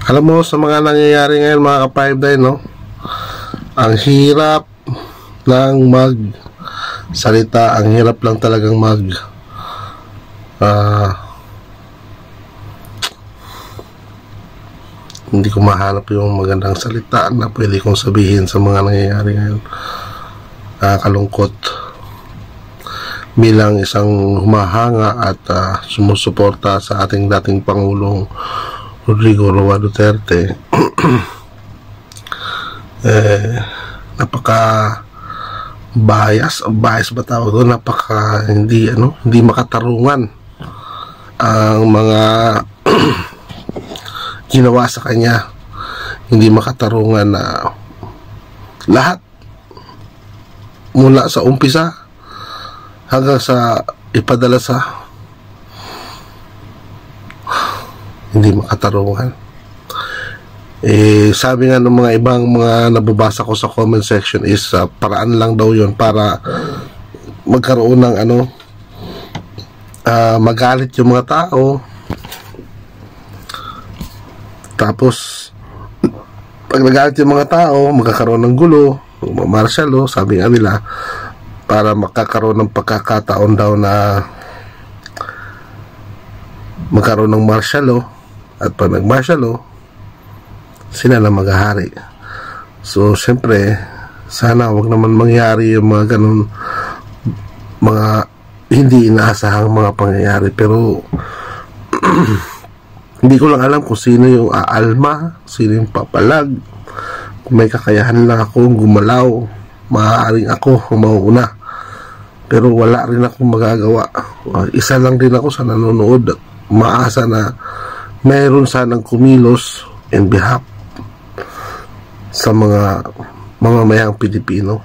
Alam mo, sa mga nangyayari ngayon mga ka-5 no, ang hirap ng salita, ang hirap lang talagang hindi ko mahanap yung magandang salita na pwede kong sabihin sa mga nangyayari ngayon. Nakakalungkot bilang isang humahanga at sumusuporta sa ating dating Pangulong Rodrigo Roa Duterte. Napaka bias ba tawag doon, napaka hindi makatarungan ang mga ginawa sa kanya, hindi makatarungan na lahat mula sa umpisa hanggang sa ipadala sa hindi makatarungan. Sabi nga ng mga ibang mga nababasa ko sa comment section is paraan lang daw yun para magkaroon ng magalit yung mga tao, tapos pag nagalit yung mga tao magkakaroon ng gulo, martial law, sabi nga nila, para makakaroon ng pagkakataon daw na magkaroon ng martial law, at pag nag-martial law sila na maghahari. So syempre sana wag naman mangyari yung mga ganun, mga hindi inaasahang mga pangyayari. Pero hindi ko lang alam kung sino yung aalma, sino yung papalag. Kung may kakayahan lang ako gumalaw, maaaring ako ang mauuna, pero wala rin akong magagawa. Isa lang din ako sa nanonood at maasa na mayroon sanang kumilos in behalf sa mga mamamayang Pilipino.